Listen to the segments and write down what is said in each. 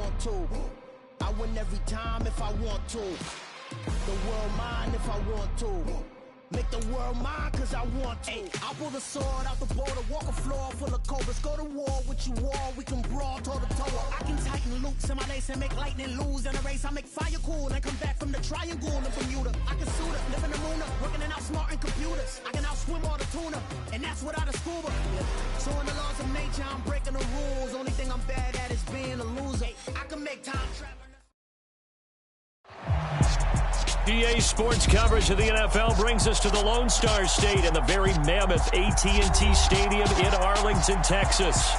want to. I win every time if I want to. The world mine if I want to. Make the world mine cause I want to. Ay, I'll pull the sword out the border, walk a floor full of cobras. Go to war with you all, we can brawl toe to toe. I can tighten loops in my lace and make lightning lose in a race. I make fire cool and come back from the triangle in Bermuda. I can suit it, live in the moon, working and outsmarting computers. I can outswim all the tuna, and that's without a scuba. So in the laws of nature, I'm breaking the rules. Only thing I'm bad at is being a loser. I can make time travel. EA Sports coverage of the NFL brings us to the Lone Star State and the very mammoth AT&T Stadium in Arlington, Texas.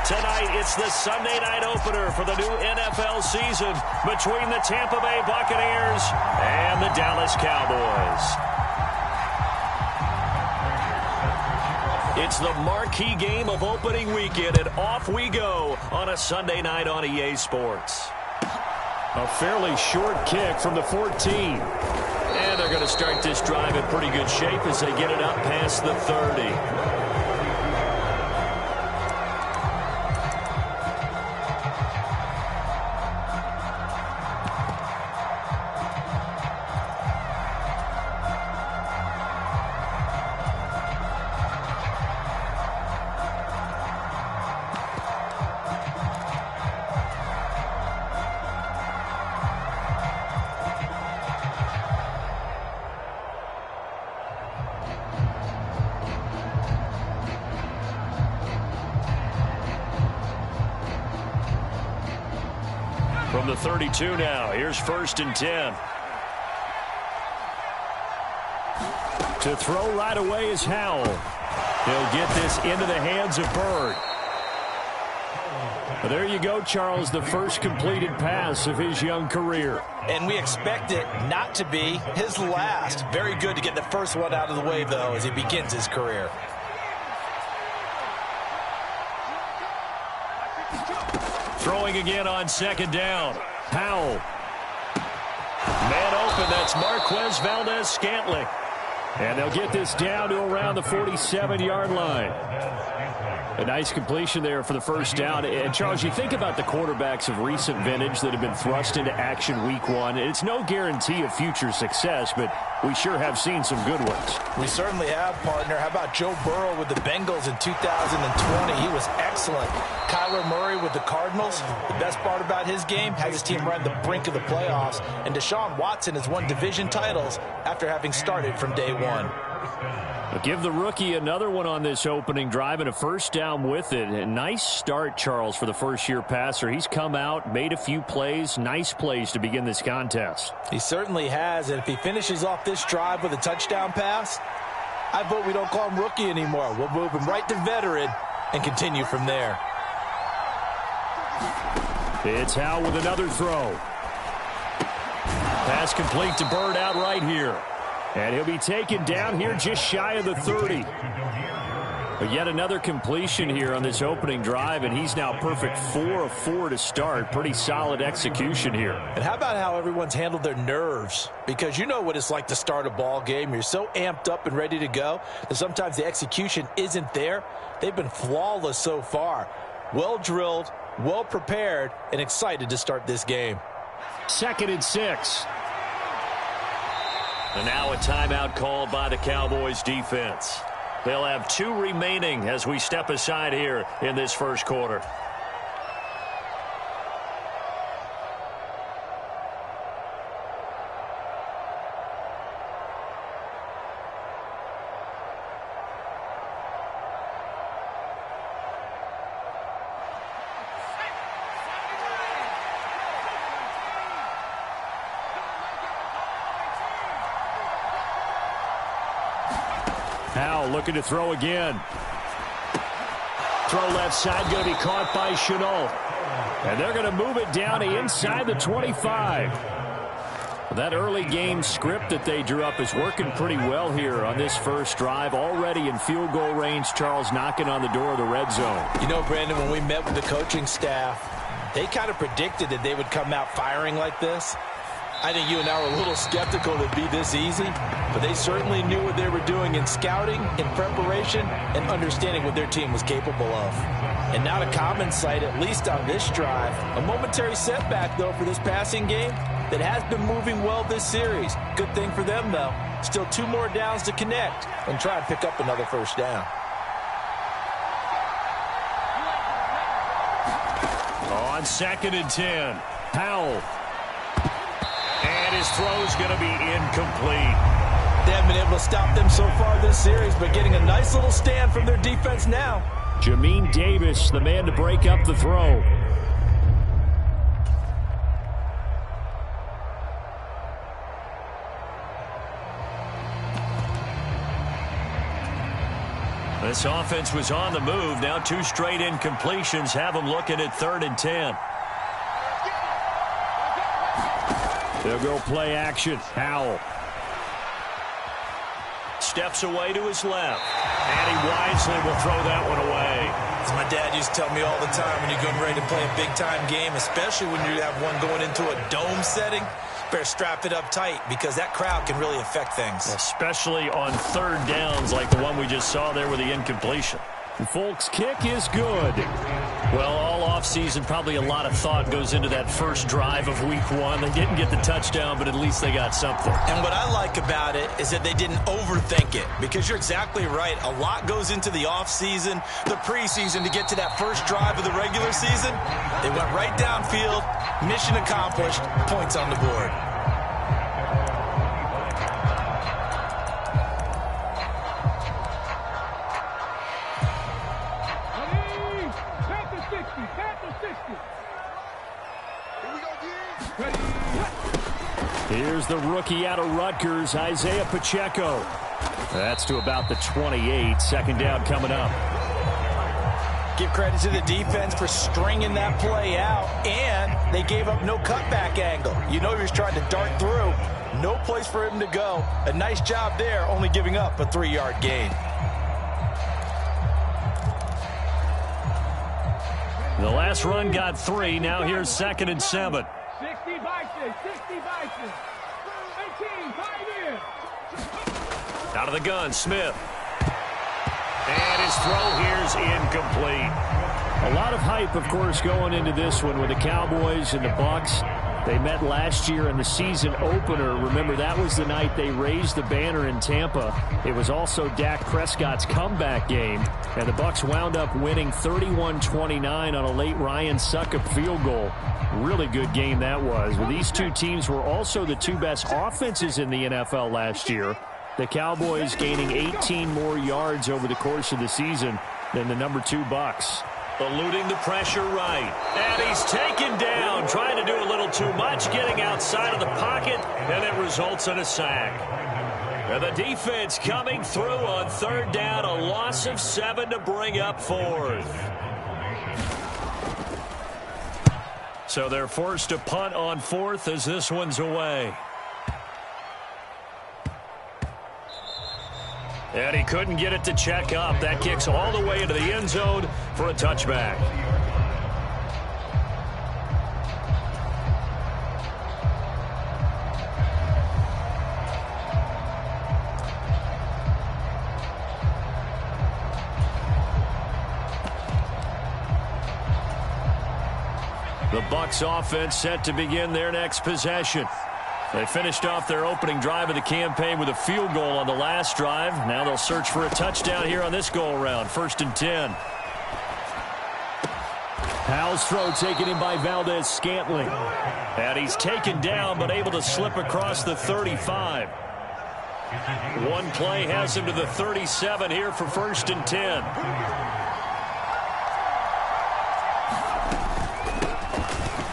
Tonight, it's the Sunday night opener for the new NFL season between the Tampa Bay Buccaneers and the Dallas Cowboys. It's the marquee game of opening weekend, and off we go on a Sunday night on EA Sports. A fairly short kick from the 14. And they're going to start this drive in pretty good shape as they get it up past the 30. From the 32 now, here's 1st and 10. To throw right away is Howell. He'll get this into the hands of Bird. Well, there you go, Charles, the first completed pass of his young career. And we expect it not to be his last. Very good to get the first one out of the way, though, as he begins his career. Throwing again on 2nd down. Howell. Man open, that's Marquez Valdez-Scantling. And they'll get this down to around the 47-yard line. A nice completion there for the first down. And, Charles, you think about the quarterbacks of recent vintage that have been thrust into action week 1. It's no guarantee of future success, but we sure have seen some good ones. We certainly have, partner. How about Joe Burrow with the Bengals in 2020? He was excellent. Kyler Murray with the Cardinals. The best part about his game, has his team right on the brink of the playoffs. And Deshaun Watson has won division titles after having started from day one. But give the rookie another one on this opening drive and a first down with it. A nice start, Charles, for the first-year passer. He's come out, made a few plays, nice plays to begin this contest. He certainly has, and if he finishes off this drive with a touchdown pass, I vote we don't call him rookie anymore. We'll move him right to veteran and continue from there. It's Howell with another throw. Pass complete to Bird out right here. And he'll be taken down here just shy of the 30. But yet another completion here on this opening drive, and he's now perfect 4 of 4 to start. Pretty solid execution here. And how about how everyone's handled their nerves? Because you know what it's like to start a ball game. You're so amped up and ready to go that sometimes the execution isn't there. They've been flawless so far. Well drilled, well prepared, and excited to start this game. 2nd and 6. And now a timeout called by the Cowboys defense. They'll have 2 remaining as we step aside here in this first quarter. Howell looking to throw again. Throw left side, going to be caught by Chenault. And they're going to move it down to inside the 25. That early game script that they drew up is working pretty well here on this first drive. Already in field goal range, Charles knocking on the door of the red zone. You know, Brandon, when we met with the coaching staff, they kind of predicted that they would come out firing like this. I think you and I were a little skeptical it'd be this easy, but they certainly knew what they were doing in scouting, in preparation, and understanding what their team was capable of. And not a common sight, at least on this drive. A momentary setback, though, for this passing game that has been moving well this series. Good thing for them, though. Still 2 more downs to connect and try and pick up another first down. On 2nd and 10, Powell. And his throw's going to be incomplete. They haven't been able to stop them so far this series, but getting a nice little stand from their defense now. Jamin Davis, the man to break up the throw. This offense was on the move. Now 2 straight incompletions have them looking at 3rd and 10. They'll go play action. Powell. Steps away to his left. And he wisely will throw that one away. As my dad used to tell me all the time, when you're getting ready to play a big-time game, especially when you have one going into a dome setting, better strap it up tight because that crowd can really affect things. Especially on 3rd downs like the one we just saw there with the incompletion. Folks' kick is good. Well, all offseason, probably a lot of thought goes into that first drive of Week 1. They didn't get the touchdown, but at least they got something. And what I like about it is that they didn't overthink it, because you're exactly right. A lot goes into the offseason, the preseason, to get to that first drive of the regular season. They went right downfield, mission accomplished, points on the board. Here's the rookie out of Rutgers, Isaiah Pacheco. That's to about the 28. 2nd down coming up. Give credit to the defense for stringing that play out, and they gave up no cutback angle. You know he was trying to dart through. No place for him to go. A nice job there, only giving up a 3-yard gain. The last run got 3. Now here's 2nd and 7. 60 Bison, 60 Bison. 18, 5 in. Out of the gun, Smith. And his throw here's incomplete. A lot of hype, of course, going into this one with the Cowboys and the Bucs. They met last year in the season opener. Remember, that was the night they raised the banner in Tampa. It was also Dak Prescott's comeback game, and the Bucs wound up winning 31-29 on a late Ryan Succop field goal. Really good game that was. Well, these two teams were also the 2 best offenses in the NFL last year. The Cowboys gaining 18 more yards over the course of the season than the number 2 Bucs. Eluding the pressure right. And he's taken down, trying to do a little too much, getting outside of the pocket, and it results in a sack. And the defense coming through on 3rd down, a loss of 7 to bring up 4th. So they're forced to punt on 4th as this one's away. And he couldn't get it to check up. That kicks all the way into the end zone for a touchback. The Bucs offense set to begin their next possession. They finished off their opening drive of the campaign with a field goal on the last drive. Now they'll search for a touchdown here on this go-around. 1st and 10. Powell's throw taken in by Valdez-Scantling. And he's taken down but able to slip across the 35. One play has him to the 37 here for 1st and 10.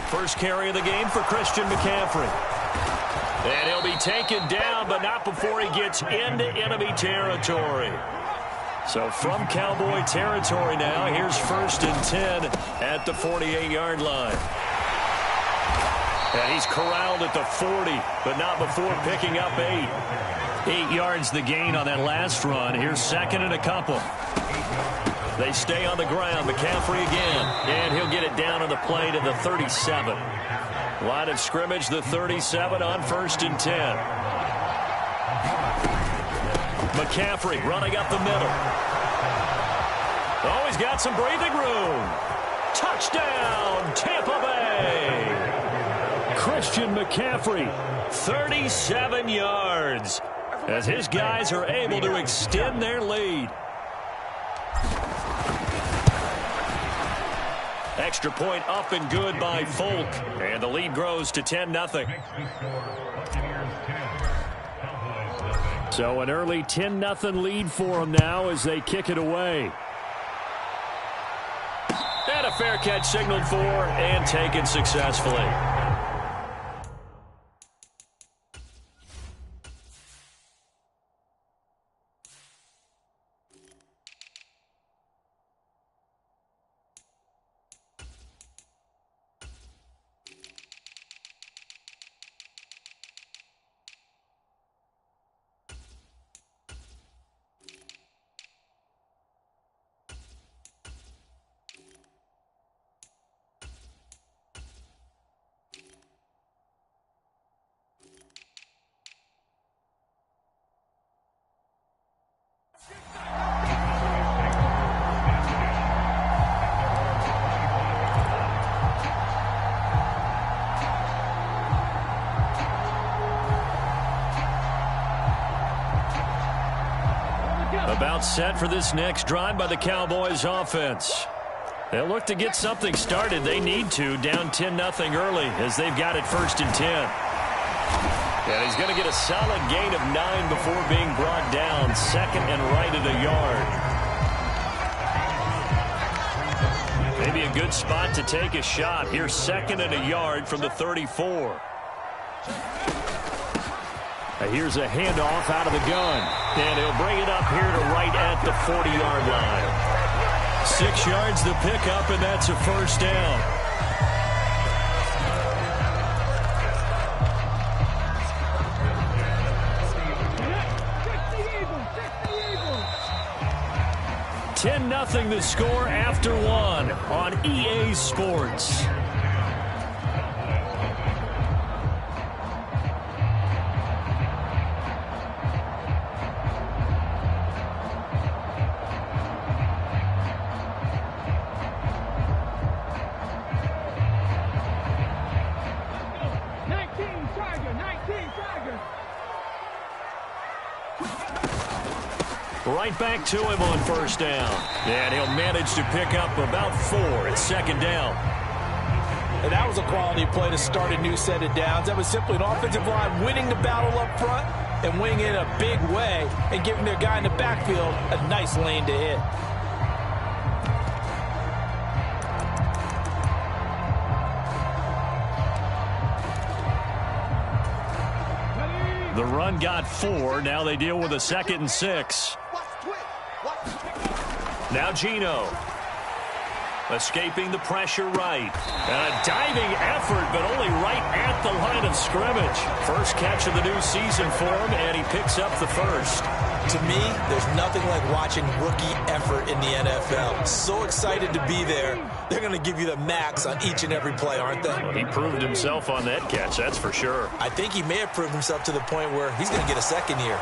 First carry of the game for Christian McCaffrey. And he'll be taken down, but not before he gets into enemy territory. So from Cowboy territory now, here's 1st and 10 at the 48-yard line. And he's corralled at the 40, but not before picking up 8. 8 yards the gain on that last run. Here's 2nd and a couple. They stay on the ground. McCaffrey again. And he'll get it down on the play to the 37. Line of scrimmage, the 37 on 1st and 10. McCaffrey running up the middle. Oh, he's got some breathing room. Touchdown, Tampa Bay. Christian McCaffrey. 37 yards as his guys are able to extend their lead. Extra point up and good by Folk. And the lead grows to 10-0. So an early 10-0 lead for them now as they kick it away. And a fair catch signaled for and taken successfully. About set for this next drive by the Cowboys offense. They'll look to get something started. They need to, down 10-0 early as they've got it 1st and 10. And he's going to get a solid gain of 9 before being brought down, 2nd and right at a yard. Maybe a good spot to take a shot. Here's 2nd and a yard from the 34. Here's a handoff out of the gun. And he'll bring it up here to right at the 40-yard line. 6 yards the pickup, and that's a 1st down. Eagles. 10-0 the score after 1 on EA Sports. Right back to him on 1st down. And he'll manage to pick up about 4 at 2nd down. And that was a quality play to start a new set of downs. That was simply an offensive line winning the battle up front and winning it a big way and giving their guy in the backfield a nice lane to hit. The run got 4. Now they deal with a 2nd and 6. Now Gino. Escaping the pressure right. And a diving effort, but only right at the line of scrimmage. First catch of the new season for him, and he picks up the 1st. To me, there's nothing like watching rookie effort in the NFL. So excited to be there. They're going to give you the max on each and every play, aren't they? Well, he proved himself on that catch, that's for sure. I think he may have proved himself to the point where he's going to get a 2nd year.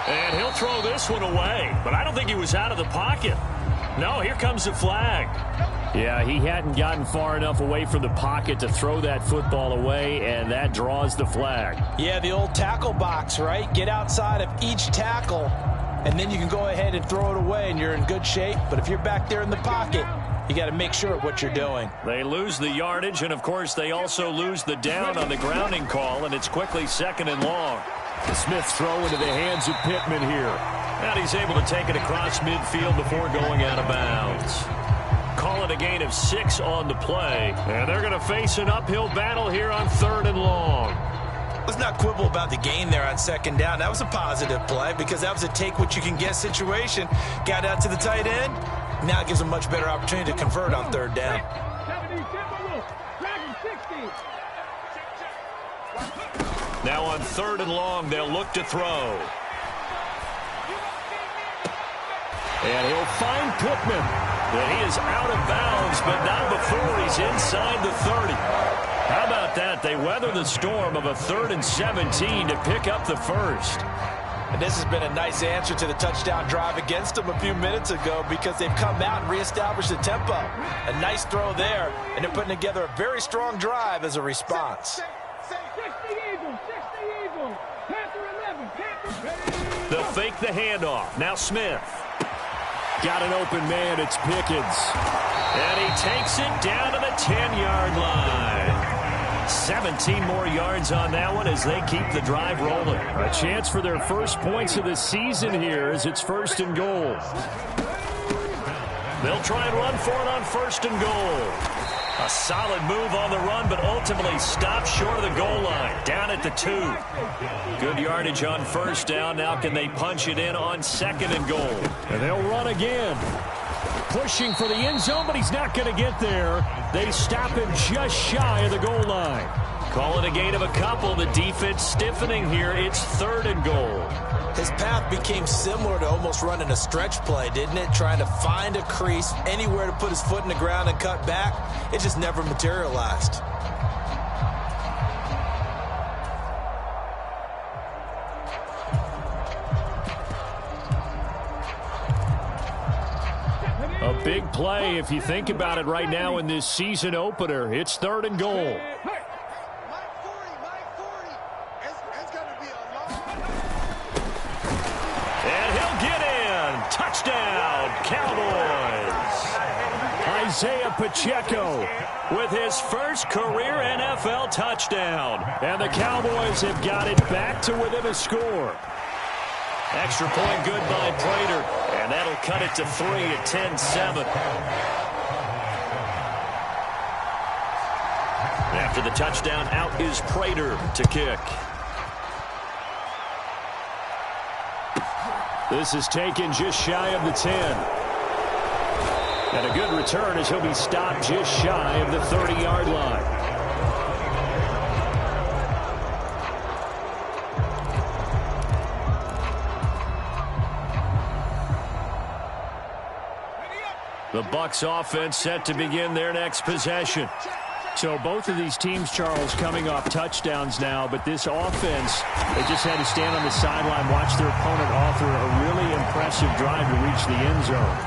And he'll throw this one away, but I don't think he was out of the pocket. No, here comes the flag. Yeah, he hadn't gotten far enough away from the pocket to throw that football away, and that draws the flag. Yeah, the old tackle box, right? Get outside of each tackle, and then you can go ahead and throw it away, and you're in good shape. But if you're back there in the pocket, you got to make sure of what you're doing. They lose the yardage, and, of course, they also lose the down on the grounding call, and it's quickly 2nd and long. The Smith throw into the hands of Pittman here. And he's able to take it across midfield before going out of bounds. Call it a gain of 6 on the play. And they're going to face an uphill battle here on 3rd and long. Let's not quibble about the gain there on 2nd down. That was a positive play because that was a take-what-you-can-get situation. Got out to the tight end. Now it gives them a much better opportunity to convert on 3rd down. Now on 3rd and long, they'll look to throw. And he'll find Pittman. And he is out of bounds, but not before he's inside the 30. How about that? They weather the storm of a 3rd and 17 to pick up the 1st. And this has been a nice answer to the touchdown drive against them a few minutes ago because they've come out and reestablished the tempo. A nice throw there, and they're putting together a very strong drive as a response. 60 Eagles, 60 Eagles. Panther 11, Panther. They'll fake the handoff. Now Smith. Got an open man. It's Pickens. And he takes it down to the 10-yard line. 17 more yards on that one as they keep the drive rolling. A chance for their first points of the season here as it's 1st and goal. They'll try and run for it on 1st and goal. A solid move on the run, but ultimately stopped short of the goal line. Down at the 2. Good yardage on 1st down. Now can they punch it in on 2nd and goal? And they'll run again. Pushing for the end zone, but he's not going to get there. They stop him just shy of the goal line. Call it a gain of a couple. The defense stiffening here. It's 3rd and goal. His path became similar to almost running a stretch play, didn't it? Trying to find a crease, anywhere to put his foot in the ground and cut back. It just never materialized. A big play if you think about it right now in this season opener. It's 3rd and goal. And he'll get in. Touchdown, Cowboys. Isaiah Pacheco With his first career NFL touchdown. And the Cowboys have got it back to within a score. Extra point good by Prater. And that'll cut it to 3 at 10-7. After the touchdown, out is Prater to kick. This is taken just shy of the 10. And a good return as he'll be stopped just shy of the 30-yard line. The Bucs offense set to begin their next possession. So both of these teams, Charles, coming off touchdowns now, but this offense, they just had to stand on the sideline, watch their opponent author a really impressive drive to reach the end zone.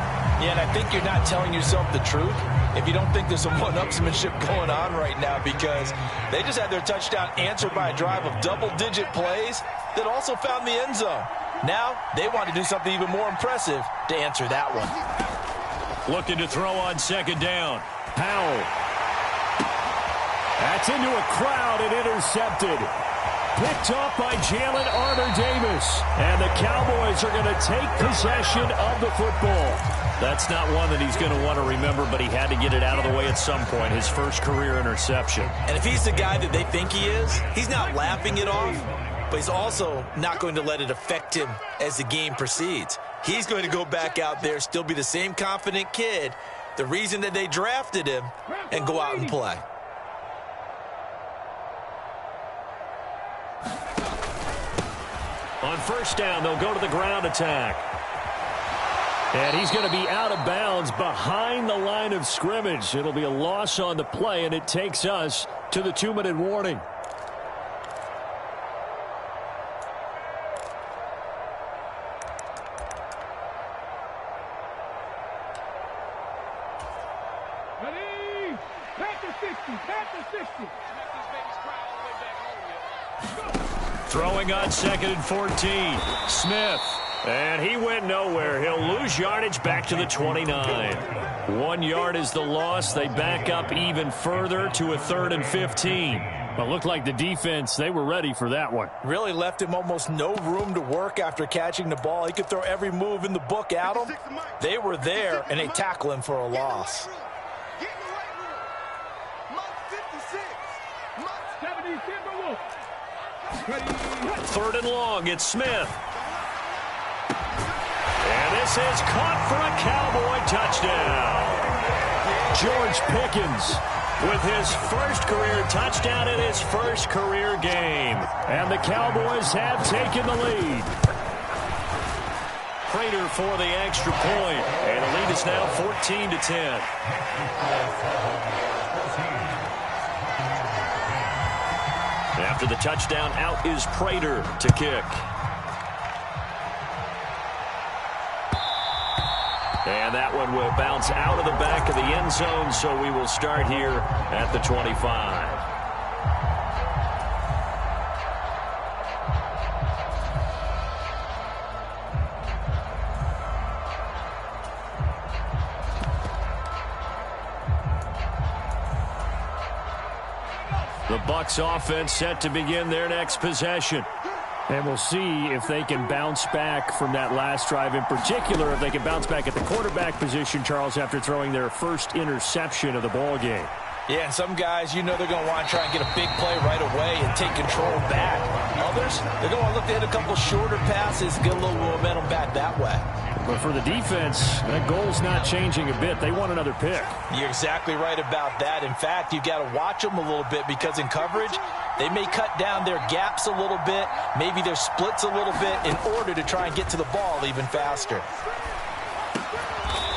Yeah, and I think you're not telling yourself the truth if you don't think there's some one-upsmanship going on right now, because they just had their touchdown answered by a drive of double-digit plays that also found the end zone. Now they want to do something even more impressive to answer that one. Looking to throw on 2nd down. Powell. That's into a crowd and intercepted. Picked off by Jalen Armour-Davis. And the Cowboys are going to take possession of the football. That's not one that he's going to want to remember, but he had to get it out of the way at some point. His first career interception. And if he's the guy that they think he is, he's not laughing it off, but he's also not going to let it affect him as the game proceeds. He's going to go back out there, still be the same confident kid, the reason that they drafted him, and go out and play. On 1st down, they'll go to the ground attack. And he's going to be out of bounds behind the line of scrimmage. It'll be a loss on the play, and it takes us to the 2-minute warning. Ready? Panther 60, Panther 60. Throwing on 2nd and 14. Smith. And he went nowhere. He'll lose yardage back to the 29. 1 yard is the loss. They back up even further to a 3rd and 15. But looked like the defense, they were ready for that one. Really left him almost no room to work after catching the ball. He could throw every move in the book at him. They were there, and they tackle him for a loss. 3rd and long. It's Smith. And this is caught for a Cowboy touchdown. George Pickens with his first career touchdown in his first career game. And the Cowboys have taken the lead. Prater for the extra point. And the lead is now 14-10. After the touchdown, out is Prater to kick. And that one will bounce out of the back of the end zone, so we will start here at the 25. The Bucs offense set to begin their next possession. And we'll see if they can bounce back from that last drive, in particular if they can bounce back at the quarterback position, Charles, after throwing their first interception of the ball game. Yeah, and some guys, you know they're going to want to try and get a big play right away and take control back. Others, they're going to want to look to hit a couple shorter passes, get a little momentum back that way. But for the defense, that goal's not changing a bit. They want another pick. You're exactly right about that. In fact, you've got to watch them a little bit because in coverage, they may cut down their gaps a little bit, maybe their splits a little bit in order to try and get to the ball even faster.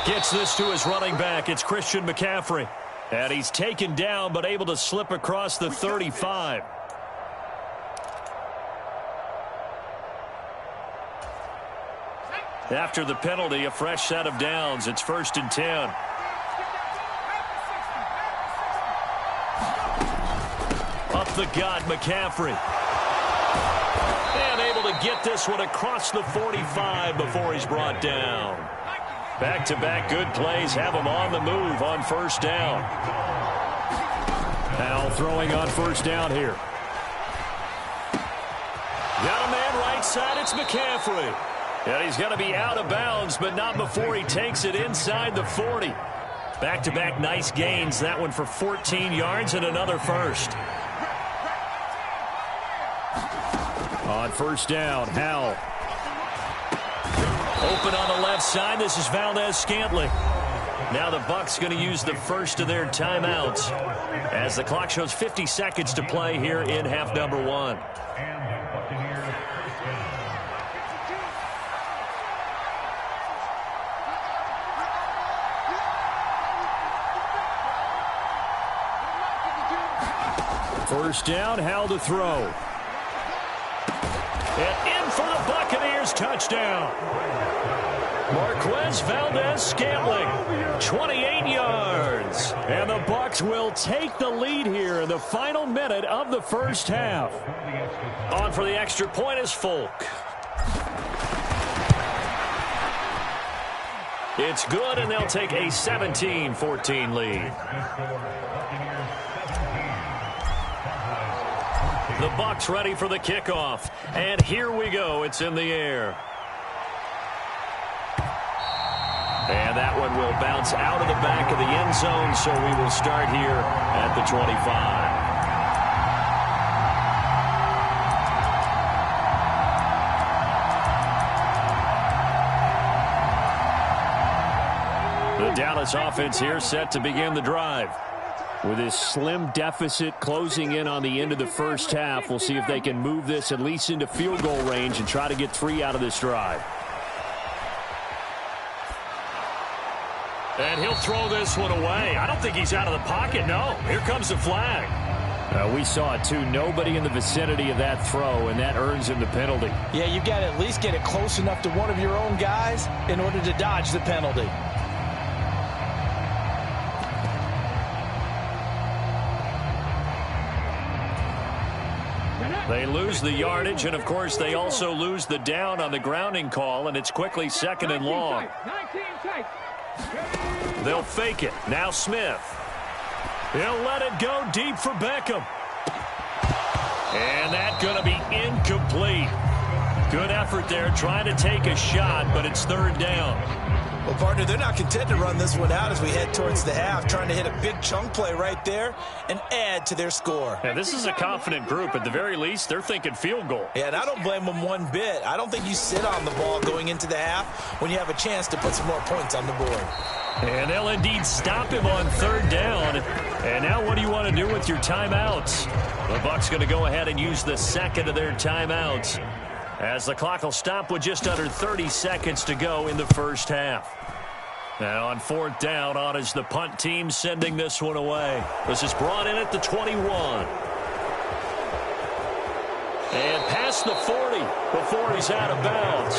Gets this to his running back. It's Christian McCaffrey. And he's taken down but able to slip across the 35. After the penalty, a fresh set of downs. It's 1st and 10. Up the gut, McCaffrey. And able to get this one across the 45 before he's brought down. Back-to-back good plays have him on the move on 1st down. Now throwing on 1st down here. Got a man right side. It's McCaffrey. And he's going to be out of bounds, but not before he takes it inside the 40. Back-to-back nice gains. That one for 14 yards and another first. On 1st down, Howell. Open on the left side. This is Valdez-Scantling. Now the Bucs going to use the first of their timeouts as the clock shows 50 seconds to play here in half number 1. First down, Howell to throw. And in for the Buccaneers, touchdown. Marquez Valdez-Scantling, 28 yards. And the Bucs will take the lead here in the final minute of the first half. On for the extra point is Folk. It's good, and they'll take a 17-14 lead. The Bucs ready for the kickoff. And here we go. It's in the air. And that one will bounce out of the back of the end zone, so we will start here at the 25. The Dallas offense here set to begin the drive. With this slim deficit closing in on the end of the first half, we'll see if they can move this at least into field goal range and try to get 3 out of this drive. And he'll throw this one away. I don't think he's out of the pocket, no. Here comes the flag. We saw it, too. Nobody in the vicinity of that throw, and that earns him the penalty. Yeah, you've got to at least get it close enough to one of your own guys in order to dodge the penalty. They lose the yardage, and, of course, they also lose the down on the grounding call, and it's quickly 2nd and long. They'll fake it. Now Smith. He'll let it go deep for Beckham. And that's going to be incomplete. Good effort there trying to take a shot, but it's 3rd down. Well, partner, they're not content to run this one out as we head towards the half, trying to hit a big chunk play right there and add to their score. Yeah, this is a confident group. At the very least, they're thinking field goal. Yeah, and I don't blame them one bit. I don't think you sit on the ball going into the half when you have a chance to put some more points on the board. And they'll indeed stop him on 3rd down. And now what do you want to do with your timeouts? The Bucs going to go ahead and use the 2nd of their timeouts, as the clock will stop with just under 30 seconds to go in the first half. Now on 4th down, on is the punt team sending this one away. This is brought in at the 21. And past the 40 before he's out of bounds.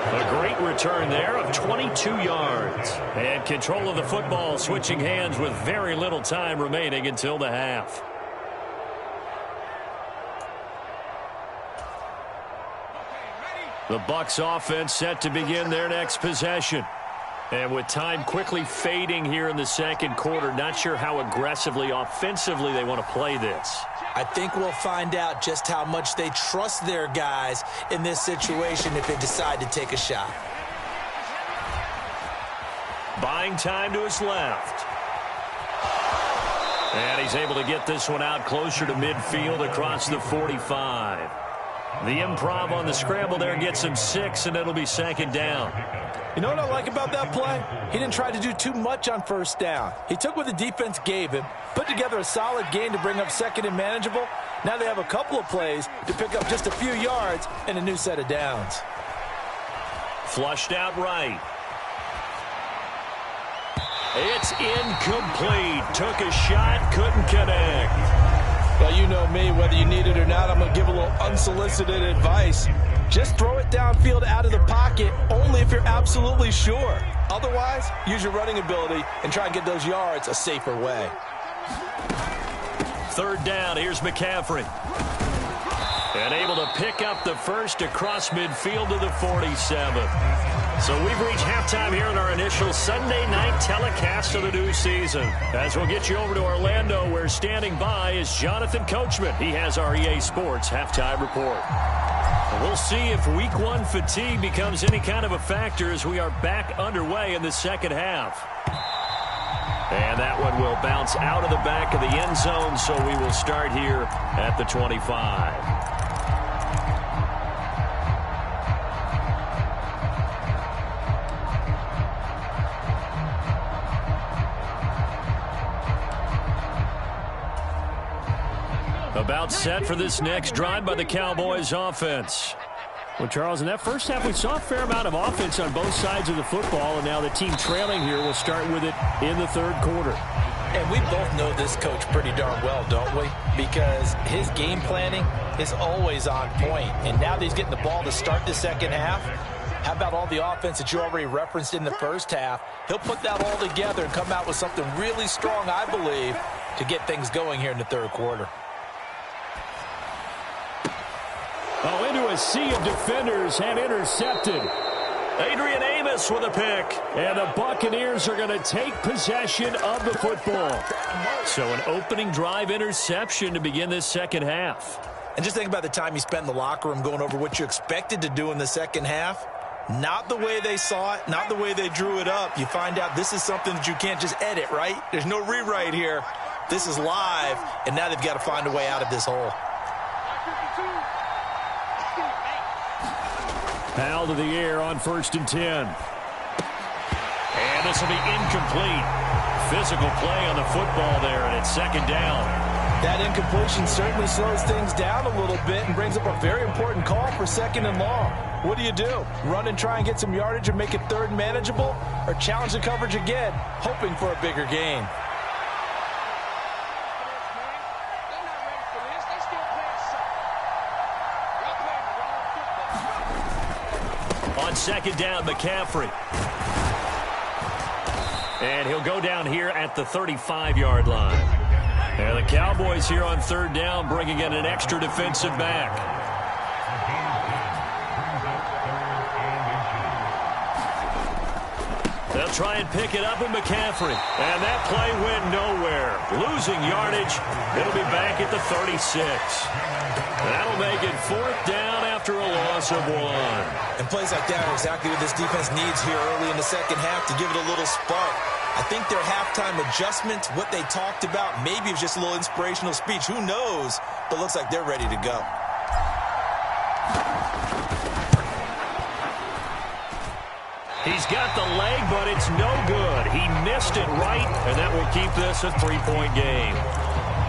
A great return there of 22 yards. And control of the football switching hands with very little time remaining until the half. The Bucs offense set to begin their next possession. And with time quickly fading here in the second quarter, not sure how aggressively, offensively they want to play this. I think we'll find out just how much they trust their guys in this situation if they decide to take a shot. Buying time to his left. And he's able to get this one out closer to midfield across the 45. The improv on the scramble there gets him 6, and it'll be second down. You know what I like about that play? He didn't try to do too much on first down. He took what the defense gave him, put together a solid gain to bring up second and manageable. Now they have a couple of plays to pick up just a few yards and a new set of downs. Flushed out right. It's incomplete. Took a shot, couldn't connect. Well, you know me, whether you need it or not, I'm going to give a little unsolicited advice. Just throw it downfield out of the pocket only if you're absolutely sure. Otherwise, use your running ability and try and get those yards a safer way. Third down, here's McCaffrey. And able to pick up the first across midfield to the 47. So we've reached halftime here in our initial Sunday night telecast of the new season. As we'll get you over to Orlando, where standing by is Jonathan Coachman. He has our EA Sports halftime report. And we'll see if Week 1 fatigue becomes any kind of a factor as we are back underway in the second half. And that one will bounce out of the back of the end zone, so we will start here at the 25. About set for this next drive by the Cowboys offense. Well, Charles, in that first half, we saw a fair amount of offense on both sides of the football, and now the team trailing here will start with it in the third quarter. And we both know this coach pretty darn well, don't we? Because his game planning is always on point. And now that he's getting the ball to start the second half, how about all the offense that you already referenced in the first half? He'll put that all together and come out with something really strong, I believe, to get things going here in the third quarter. Oh, into a sea of defenders and intercepted. Adrian Amos with a pick. And the Buccaneers are going to take possession of the football. So an opening drive interception to begin this second half. And just think about the time you spent in the locker room going over what you expected to do in the second half. Not the way they saw it, not the way they drew it up. You find out this is something that you can't just edit, right? There's no rewrite here. This is live, and now they've got to find a way out of this hole. Foul to the air on 1st and 10. And this will be incomplete. Physical play on the football there, and it's second down. That incompletion certainly slows things down a little bit and brings up a very important call for second and long. What do? Run and try and get some yardage and make it third manageable, or challenge the coverage again, hoping for a bigger gain? On second down, McCaffrey. And he'll go down here at the 35-yard line. And the Cowboys here on third down bringing in an extra defensive back. They'll try and pick it up with McCaffrey. And that play went nowhere. Losing yardage. It'll be back at the 36. That'll make it fourth down after a loss of 1. And plays like that are exactly what this defense needs here early in the second half to give it a little spark. I think their halftime adjustment, what they talked about, maybe it was just a little inspirational speech. Who knows? But looks like they're ready to go. He's got the leg, but it's no good. He missed it right, and that will keep this a 3-point game.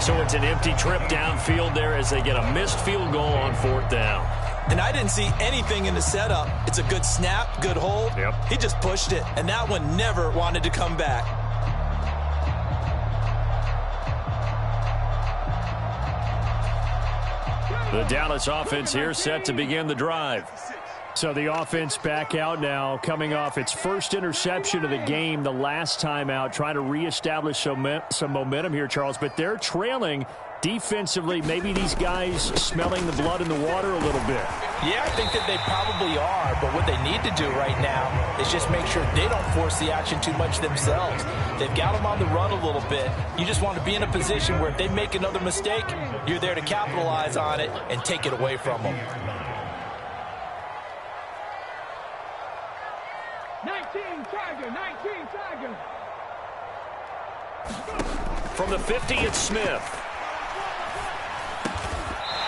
So it's an empty trip downfield there as they get a missed field goal on fourth down. And I didn't see anything in the setup. It's a good snap, good hold. Yep. He just pushed it, and that one never wanted to come back. The Dallas offense here set to begin the drive. So the offense back out now, coming off its first interception of the game the last time out, trying to reestablish some momentum here, Charles. But they're trailing defensively. Maybe these guys smelling the blood in the water a little bit. Yeah, I think that they probably are, but what they need to do right now is just make sure they don't force the action too much themselves. They've got them on the run a little bit. You just want to be in a position where if they make another mistake, you're there to capitalize on it and take it away from them. 19 Tiger, 19 Tiger. From the 50, it's Smith.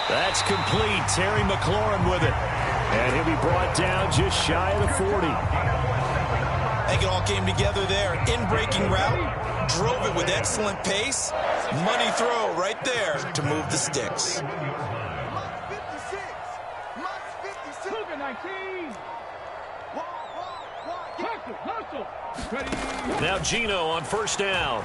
That's complete. Terry McLaurin with it. And he'll be brought down just shy of the 40. I think it all came together there. In-breaking route, drove it with excellent pace. Money throw right there to move the sticks. Cougar 19. Hustle. Ready. Now Gino on first down.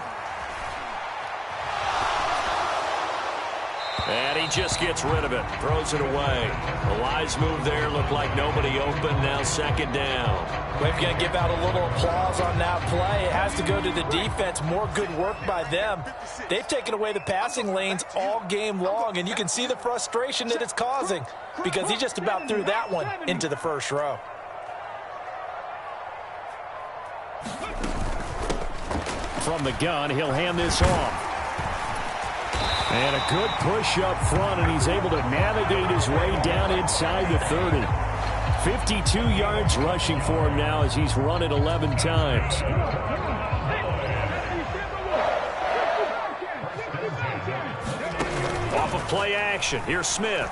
And he just gets rid of it. Throws it away. A wise move there. Looked like nobody open. Now second down. We're going to give out a little applause on that play. It has to go to the defense. More good work by them. They've taken away the passing lanes all game long, and you can see the frustration that it's causing because he just about threw that one into the first row. From the gun, he'll hand this off. And a good push up front, and he's able to navigate his way down inside the 30. 52 yards rushing for him now as he's run it 11 times. Off of play action. Here's Smith.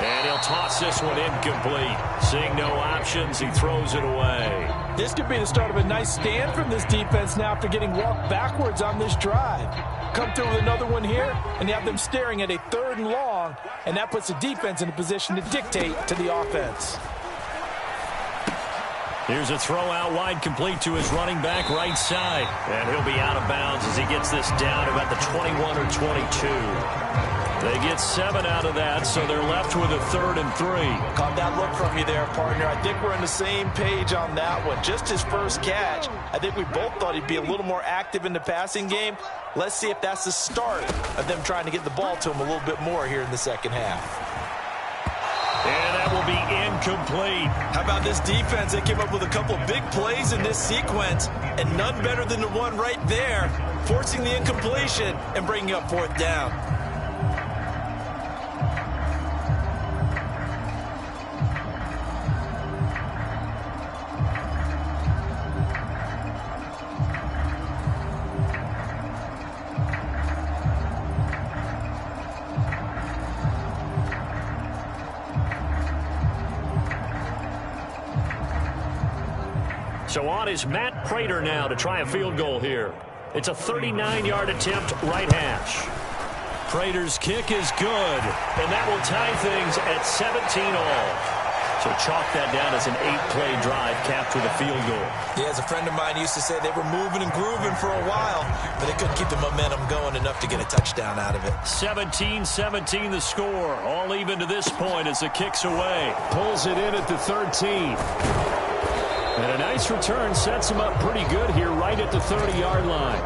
And he'll toss this one incomplete. Seeing no options, he throws it away. This could be the start of a nice stand from this defense now after getting walked backwards on this drive. Come through with another one here, and you have them staring at a 3rd and long, and that puts the defense in a position to dictate to the offense. Here's a throw out wide, complete to his running back right side. And he'll be out of bounds as he gets this down about the 21 or 22. They get 7 out of that, so they're left with a 3rd and 3. Caught that look from you there, partner. I think we're on the same page on that one. Just his first catch. I think we both thought he'd be a little more active in the passing game. Let's see if that's the start of them trying to get the ball to him a little bit more here in the second half. And that will be incomplete. How about this defense? They came up with a couple of big plays in this sequence, and none better than the one right there, forcing the incompletion and bringing up 4th down. So on is Matt Prater now to try a field goal here. It's a 39-yard attempt, right hash. Prater's kick is good, and that will tie things at 17-all. So chalk that down as an 8-play drive capped with a field goal. Yeah, as a friend of mine used to say, they were moving and grooving for a while, but they couldn't keep the momentum going enough to get a touchdown out of it. 17-17 the score. All even to this point as the kick's away. Pulls it in at the 13. And a nice return sets him up pretty good here right at the 30-yard line.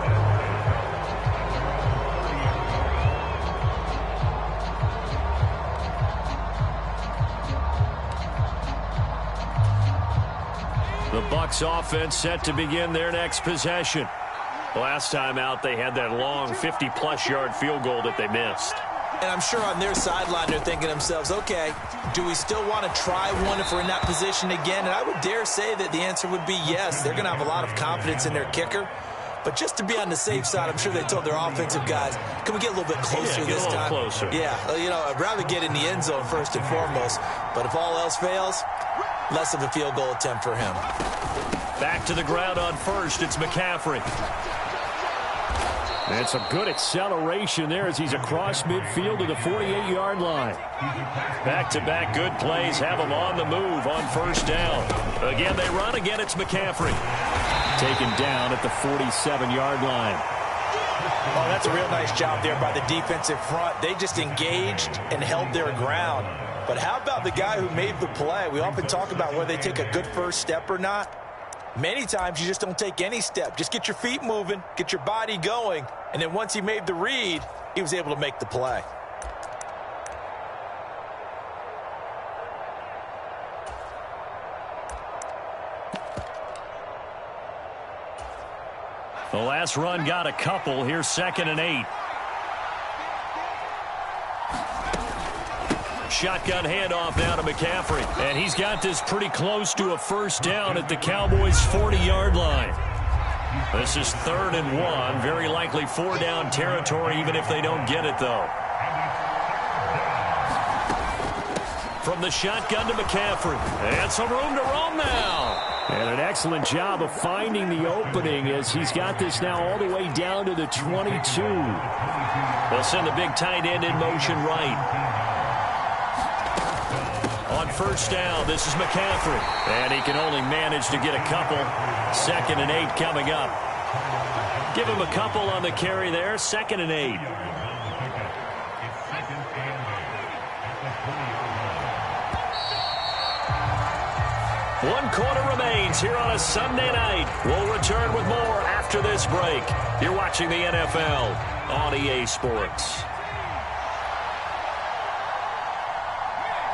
The Bucs offense set to begin their next possession. Last time out, they had that long 50-plus yard field goal that they missed. And I'm sure on their sideline they're thinking to themselves, okay, do we still want to try one if we're in that position again? And I would dare say that the answer would be yes. They're going to have a lot of confidence in their kicker. But just to be on the safe side, I'm sure they told their offensive guys, can we get a little bit closer this time? Yeah, get a little closer. Yeah, you know, I'd rather get in the end zone first and foremost. But if all else fails, less of a field goal attempt for him. Back to the ground on first, it's McCaffrey. And some good acceleration there as he's across midfield to the 48-yard line. Back-to-back good plays have him on the move on first down. Again, they run. Again, it's McCaffrey. Taken down at the 47-yard line. Oh, that's a real nice job there by the defensive front. They just engaged and held their ground. But how about the guy who made the play? We often talk about whether they take a good first step or not. Many times you just don't take any step. Just get your feet moving, get your body going, and then once he made the read, he was able to make the play. The last run got a couple. Here's 2nd and 8. Shotgun handoff now to McCaffrey. And he's got this pretty close to a first down at the Cowboys' 40-yard line. This is 3rd and 1. Very likely 4-down territory, even if they don't get it, though. From the shotgun to McCaffrey. And some room to roam now. And an excellent job of finding the opening as he's got this now all the way down to the 22. They'll send the big tight end in motion right. On first down, this is McCaffrey. And he can only manage to get a couple. 2nd and 8 coming up. Give him a couple on the carry there. 2nd and 8. One quarter remains here on a Sunday night. We'll return with more after this break. You're watching the NFL on EA Sports.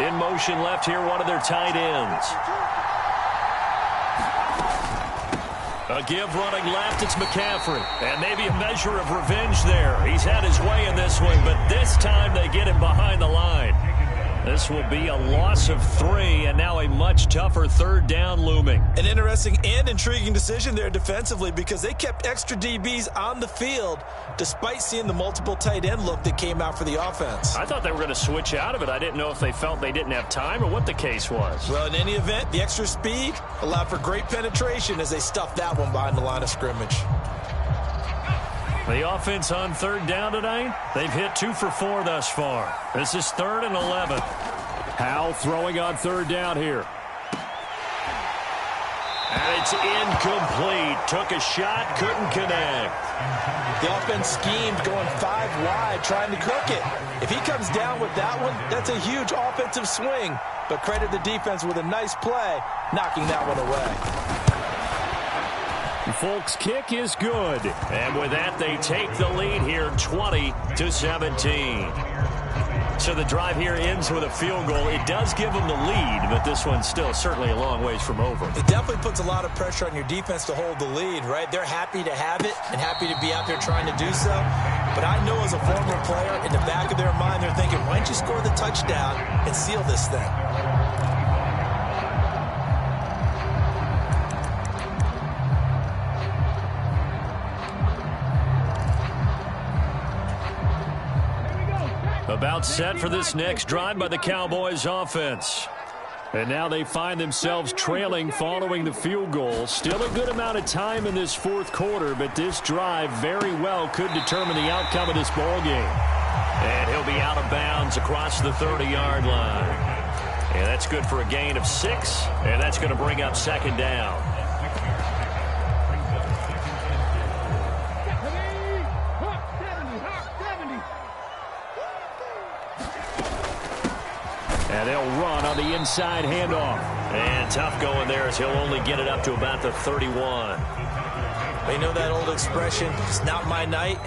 In motion left here, one of their tight ends. A give running left, it's McCaffrey. And maybe a measure of revenge there. He's had his way in this one, but this time they get him behind the line. This will be a loss of 3, and now a much tougher 3rd down looming. An interesting and intriguing decision there defensively because they kept extra DBs on the field despite seeing the multiple tight end look that came out for the offense. I thought they were going to switch out of it. I didn't know if they felt they didn't have time or what the case was. Well, in any event, the extra speed allowed for great penetration as they stuffed that one behind the line of scrimmage. The offense on 3rd down tonight, they've hit 2 for 4 thus far. This is 3rd and 11. Howell throwing on 3rd down here. And it's incomplete. Took a shot, couldn't connect. The offense schemed going 5 wide, trying to cook it. If he comes down with that one, that's a huge offensive swing. But credit the defense with a nice play, knocking that one away. Folks' kick is good. And with that, they take the lead here 20-17. So the drive here ends with a field goal. It does give them the lead, but this one's still certainly a long ways from over. It definitely puts a lot of pressure on your defense to hold the lead, right? They're happy to have it and happy to be out there trying to do so. But I know as a former player, in the back of their mind, they're thinking, why don't you score the touchdown and seal this thing? About set for this next drive by the Cowboys offense. And now they find themselves trailing following the field goal. Still a good amount of time in this 4th quarter, but this drive very well could determine the outcome of this ball game. And he'll be out of bounds across the 30-yard line. And that's good for a gain of 6, and that's going to bring up 2nd down. And they'll run on the inside handoff. And tough going there as he'll only get it up to about the 31. You know that old expression, it's not my night?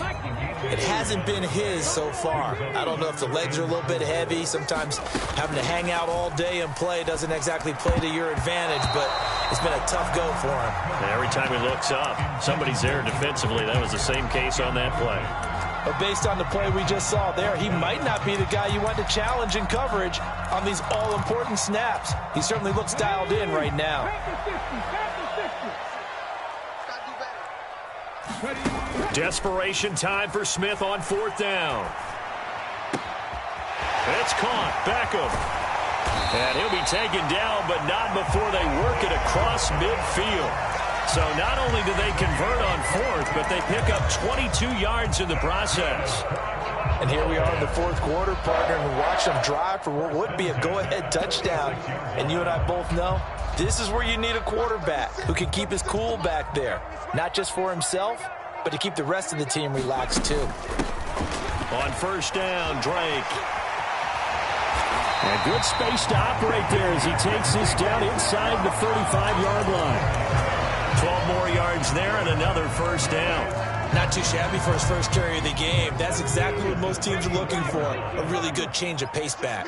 It hasn't been his so far. I don't know if the legs are a little bit heavy. Sometimes having to hang out all day and play doesn't exactly play to your advantage, but it's been a tough go for him. And every time he looks up, somebody's there defensively. That was the same case on that play. But based on the play we just saw there, he might not be the guy you want to challenge in coverage on these all-important snaps. He certainly looks dialed in right now. Desperation time for Smith on 4th down. It's caught. Beckham. And he'll be taken down, but not before they work it across midfield. So not only do they convert on 4th, but they pick up 22 yards in the process. And here we are in the 4th quarter, partner, and watch them drive for what would be a go-ahead touchdown. And you and I both know this is where you need a quarterback who can keep his cool back there, not just for himself, but to keep the rest of the team relaxed too. On first down, Drake. And good space to operate there as he takes this down inside the 35-yard line. 12 more yards there and another first down. Not too shabby for his first carry of the game. That's exactly what most teams are looking for. A really good change of pace back.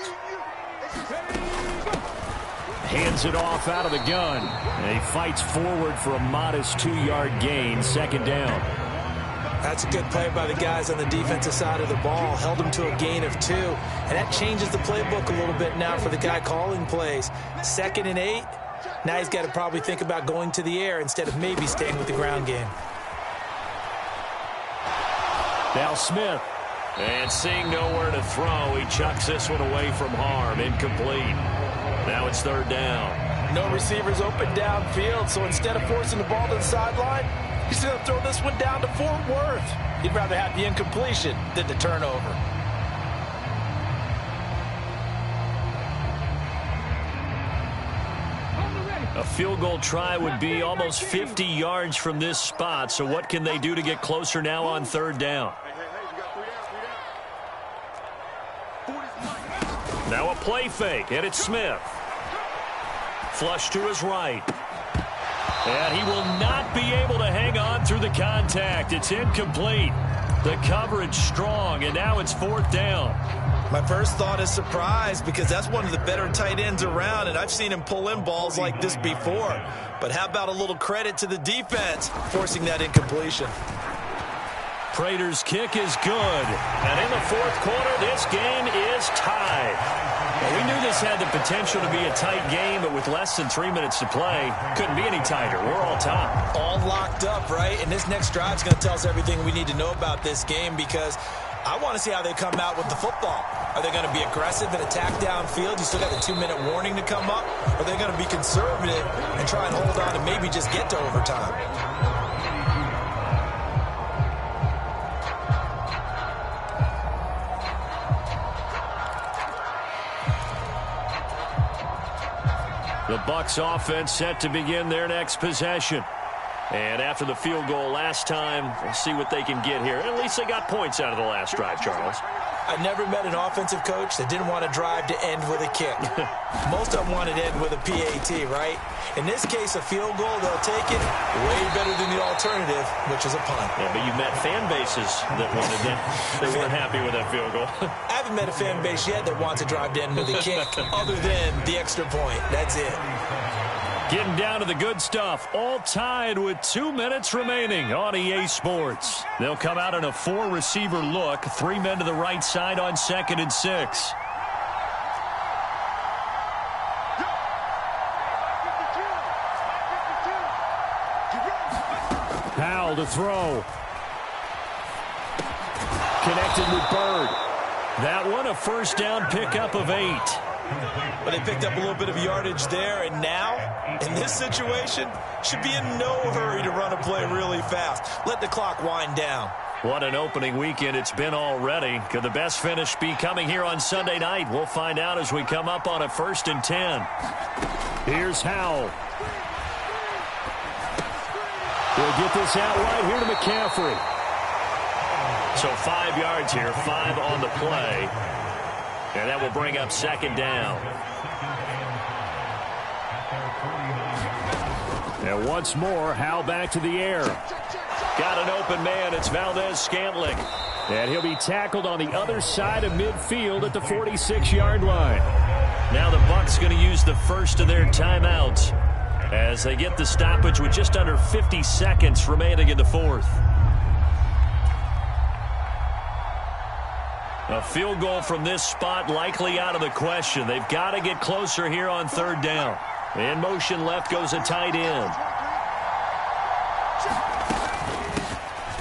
Hands it off out of the gun. And he fights forward for a modest 2-yard gain. Second down. That's a good play by the guys on the defensive side of the ball. Held him to a gain of 2. And that changes the playbook a little bit now for the guy calling plays. 2nd and 8. Now he's got to probably think about going to the air instead of maybe staying with the ground game. Now Smith. And seeing nowhere to throw, he chucks this one away from harm. Incomplete. Now it's third down. No receivers open downfield, so instead of forcing the ball to the sideline, he's going to throw this one down to Fort Worth. He'd rather have the incompletion than the turnover. A field goal try would be almost 50 yards from this spot, so what can they do to get closer now on third down? Now a play fake, and it's Smith. Flush to his right. And he will not be able to hang on through the contact. It's incomplete. The coverage strong, and now it's fourth down. My first thought is surprise because that's one of the better tight ends around, and I've seen him pull in balls like this before. But how about a little credit to the defense forcing that incompletion? Prater's kick is good. And in the fourth quarter, this game is tied. Well, we knew this had the potential to be a tight game, but with less than 3 minutes to play, couldn't be any tighter. We're all tied. All locked up, right? And this next drive is going to tell us everything we need to know about this game because I want to see how they come out with the football. Are they going to be aggressive and attack downfield? You still got a 2-minute warning to come up. Or are they going to be conservative and try and hold on and maybe just get to overtime? The Bucs offense set to begin their next possession. And after the field goal last time, we'll see what they can get here. At least they got points out of the last drive, Charles. I never met an offensive coach that didn't want to drive to end with a kick. Most of them wanted to end with a PAT, right? In this case, a field goal, they'll take it way better than the alternative, which is a punt. Yeah, but you've met fan bases that wanted that. They weren't happy with that field goal. I haven't met a fan base yet that wants to drive to end with a kick other than the extra point. That's it. Getting down to the good stuff. All tied with 2 minutes remaining on EA Sports. They'll come out in a 4-receiver look. 3 men to the right side on 2nd and 6. Powell to throw. Connected with Bird. That one a first down pickup of 8. But they picked up a little bit of yardage there, and now, in this situation, should be in no hurry to run a play really fast. Let the clock wind down. What an opening weekend it's been already. Could the best finish be coming here on Sunday night? We'll find out as we come up on a 1st and 10. Here's Howell. We'll get this out right here to McCaffrey. So 5 yards here, 5 on the play. And that will bring up 2nd down. And once more, Howell back to the air. Got an open man. It's Valdez-Scantling. And he'll be tackled on the other side of midfield at the 46-yard line. Now the Bucs going to use the first of their timeouts as they get the stoppage with just under 50 seconds remaining in the fourth. A field goal from this spot likely out of the question. They've got to get closer here on 3rd down. In motion left goes a tight end.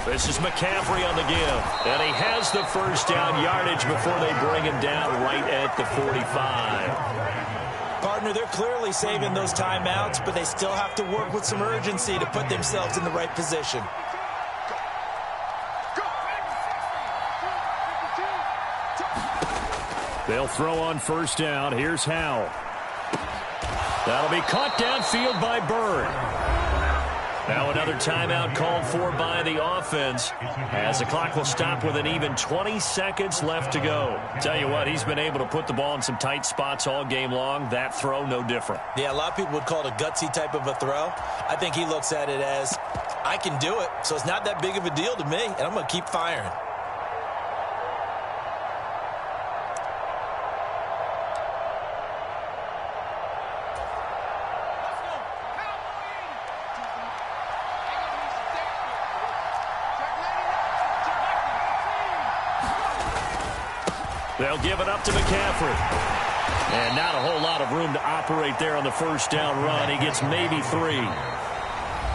This is McCaffrey on the give. And he has the first down yardage before they bring him down right at the 45. Partner, they're clearly saving those timeouts, but they still have to work with some urgency to put themselves in the right position. They'll throw on first down. Here's Howell. That'll be caught downfield by Bird. Now another timeout called for by the offense as the clock will stop with an even 20 seconds left to go. Tell you what, he's been able to put the ball in some tight spots all game long. That throw, no different. Yeah, a lot of people would call it a gutsy type of a throw. I think he looks at it as, I can do it, so it's not that big of a deal to me, and I'm going to keep firing. They'll give it up to McCaffrey. And not a whole lot of room to operate there on the first down run. He gets maybe 3.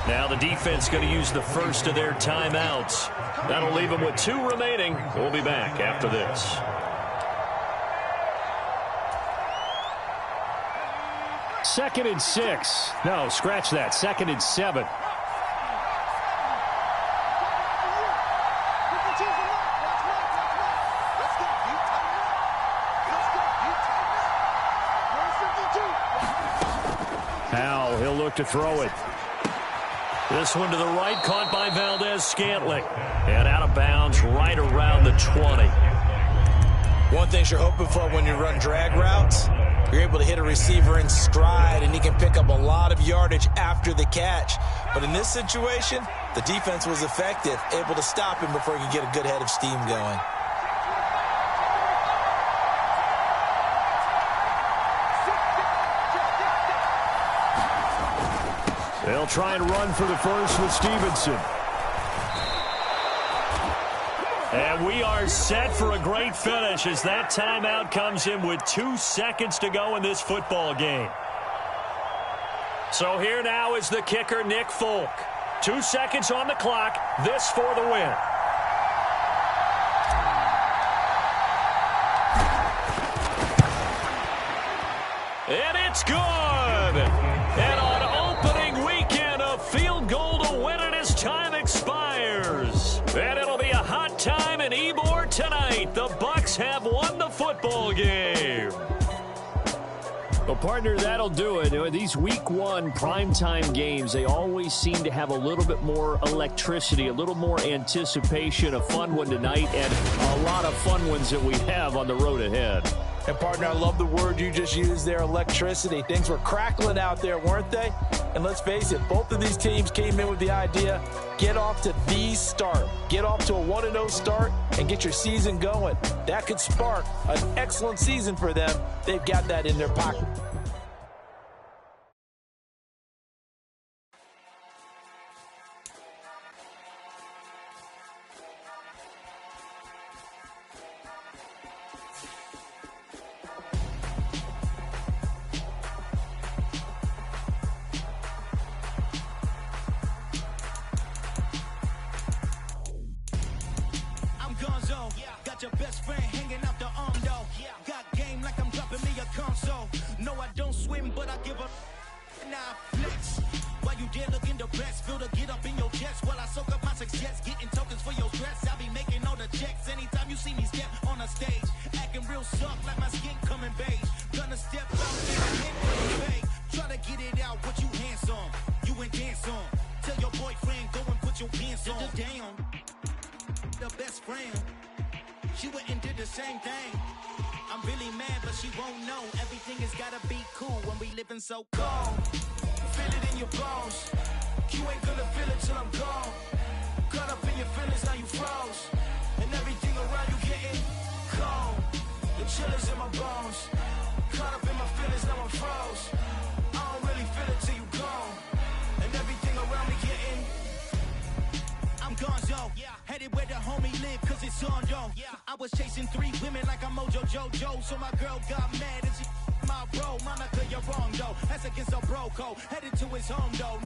Now the defense going to use the first of their timeouts. That'll leave them with 2 remaining. We'll be back after this. Second and 6. No, scratch that. Second and 7. He'll look to throw it. This one to the right, caught by Valdez-Scantling. And out of bounds right around the 20. One thing you're hoping for when you run drag routes, you're able to hit a receiver in stride, and he can pick up a lot of yardage after the catch. But in this situation, the defense was effective, able to stop him before he could get a good head of steam going. They'll try and run for the first with Stevenson. And we are set for a great finish as that timeout comes in with 2 seconds to go in this football game. So here now is the kicker, Nick Folk. 2 seconds on the clock. This for the win. And it's good. And on opening weekend, a field goal to win it as time expires. And it'll be a hot time in Ybor tonight. The Bucs have won the football game. Well, partner, that'll do it. These Week 1 primetime games, they always seem to have a little bit more electricity, a little more anticipation. A fun one tonight, and a lot of fun ones that we have on the road ahead. And, partner, I love the word you just used there, electricity. Things were crackling out there, weren't they? And let's face it, both of these teams came in with the idea, get off to the start. Get off to a 1-0 start and get your season going. That could spark an excellent season for them. They've got that in their pocket. Your best friend hanging out the arm though. Got game like I'm dropping me a console. No, I don't swim, but I give up. Now flex. While you there looking depressed, feel the get up in your chest. While I soak up my success, getting tokens for your stress. I'll be making all the checks anytime you see me step on a stage. Acting real soft like my skin coming beige. Gonna step out and fade. Try to get it out, what you handsome. You ain't dance on. Tell your boyfriend, go and put your pants on. Down. The best friend. She went and did the same thing. I'm really mad, but she won't know. Everything has gotta be cool when we living so cold. Feel it in your bones. You ain't gonna feel it till I'm gone. Caught up in your feelings, now you froze. And everything around you getting cold. The chillers in my bones. Caught up in my feelings, now I'm froze. I don't really feel it till you gone. And everything around me getting I'm gonzo. Headed where the homie live, cause it's on though. I was chasing 3 women like I'm Mojo Jojo. So my girl got mad and she my bro. Monica, you're wrong though. That's against a bro code. Headed to his home though.